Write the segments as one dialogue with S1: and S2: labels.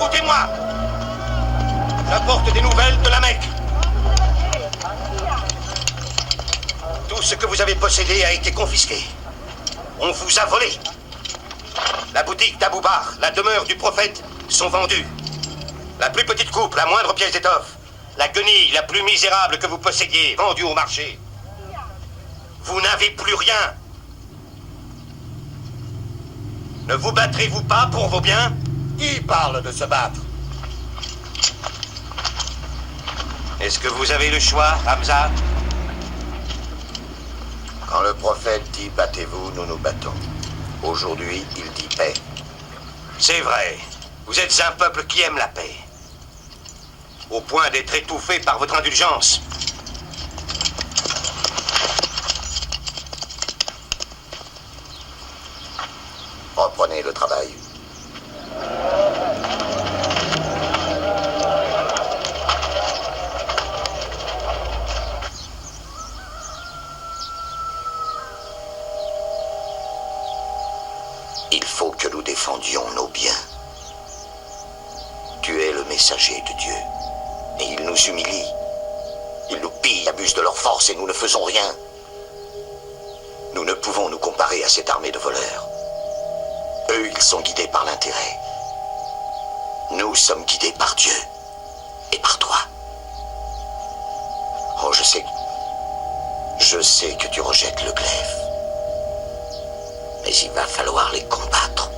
S1: Écoutez-moi. J'apporte des nouvelles de la Mecque. Tout ce que vous avez possédé a été confisqué. On vous a volé. La boutique d'Abou Bakr, la demeure du prophète sont vendues. La plus petite coupe, la moindre pièce d'étoffe, la guenille la plus misérable que vous possédiez, vendue au marché. Vous n'avez plus rien. Ne vous battrez-vous pas pour vos biens? Qui parle de se battre? Est-ce que vous avez le choix, Hamza? Quand le prophète dit « battez-vous », nous nous battons. Aujourd'hui, il dit « paix ». C'est vrai. Vous êtes un peuple qui aime la paix. Au point d'être étouffé par votre indulgence. Reprenez le travail. Il faut que nous défendions nos biens. Tu es le messager de Dieu. Et ils nous humilient. Ils nous pillent, abusent de leur force et nous ne faisons rien. Nous ne pouvons nous comparer à cette armée de voleurs. Eux, ils sont guidés par l'intérêt. Nous sommes guidés par Dieu. Et par toi. Oh, je sais que tu rejettes le glaive. Mais il va falloir les combattre.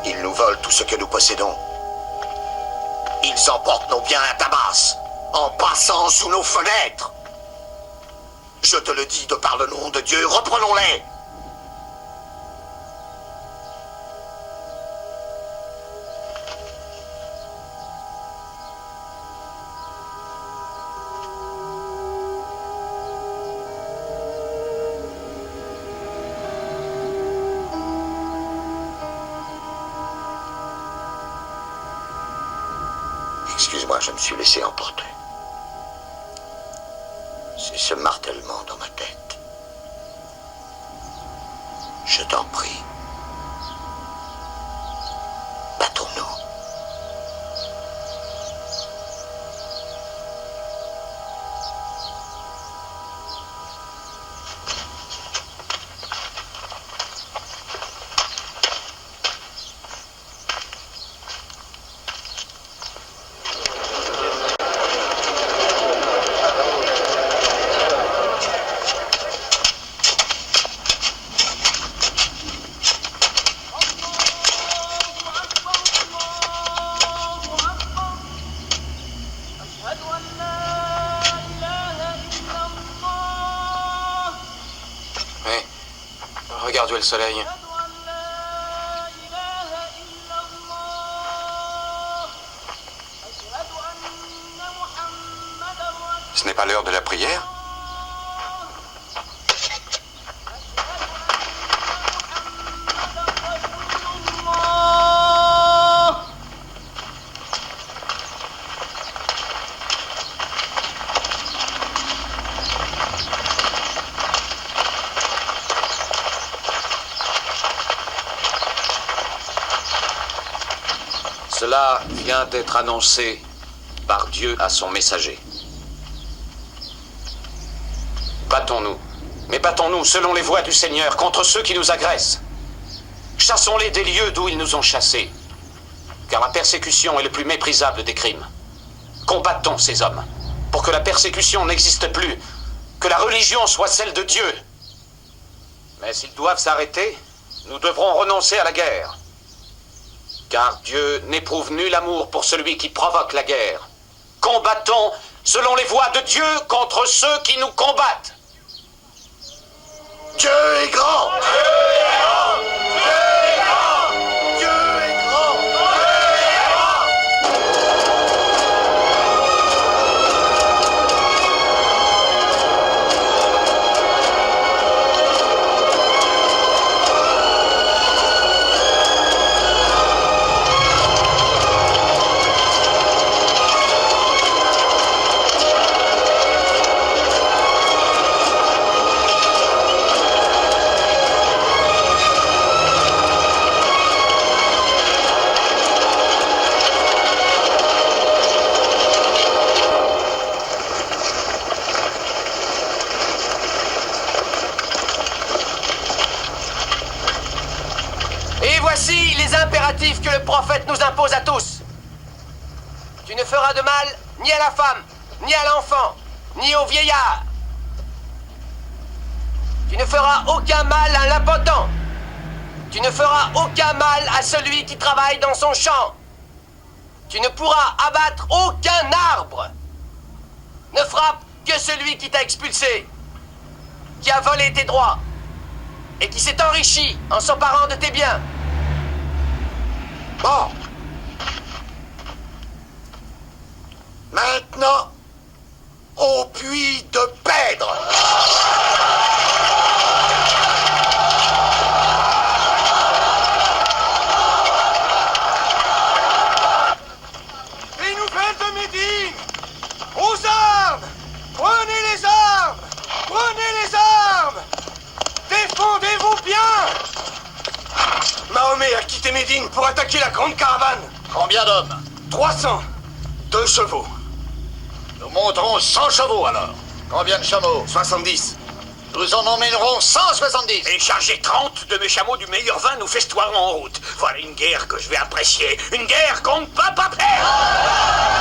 S1: Ils nous volent tout ce que nous possédons. Ils emportent nos biens à Damas, en passant sous nos fenêtres. Je te le dis de par le nom de Dieu, reprenons-les. Excuse-moi, je me suis laissé emporter. C'est ce martèlement dans ma tête. Je t'en prie. Battons-nous.
S2: Regarde où est le soleil. Ce n'est pas l'heure de la prière?
S3: Cela vient d'être annoncé par Dieu à son messager. Battons-nous, mais battons-nous selon les voies du Seigneur contre ceux qui nous agressent. Chassons-les des lieux d'où ils nous ont chassés, car la persécution est le plus méprisable des crimes. Combattons ces hommes, pour que la persécution n'existe plus, que la religion soit celle de Dieu. Mais s'ils doivent s'arrêter, nous devrons renoncer à la guerre. Car Dieu n'éprouve nul amour pour celui qui provoque la guerre. Combattons selon les voies de Dieu contre ceux qui nous combattent.
S1: Dieu est grand! Dieu est grand! Dieu est grand! Dieu est grand! Dieu est grand!
S4: Voici les impératifs que le prophète nous impose à tous. Tu ne feras de mal ni à la femme, ni à l'enfant, ni au vieillard. Tu ne feras aucun mal à l'impotent. Tu ne feras aucun mal à celui qui travaille dans son champ. Tu ne pourras abattre aucun arbre. Ne frappe que celui qui t'a expulsé, qui a volé tes droits et qui s'est enrichi en s'emparant de tes biens.
S1: Bon. Maintenant, au puits de Pèdre. Les nouvelles de Médine! Aux armes! Prenez les armes! Prenez les armes! Défendez-vous bien! Mahomet a quitté Médine pour attaquer la grande caravane.
S5: Combien d'hommes?
S1: 300. 2 chevaux.
S5: Nous monterons 100 chevaux alors. Combien de chameaux?
S1: 70.
S5: Nous en emmènerons 170.
S6: Et charger 30 de mes chameaux du meilleur vin, nous festoirons en route. Voilà une guerre que je vais apprécier. Une guerre qu'on ne peut pas perdre.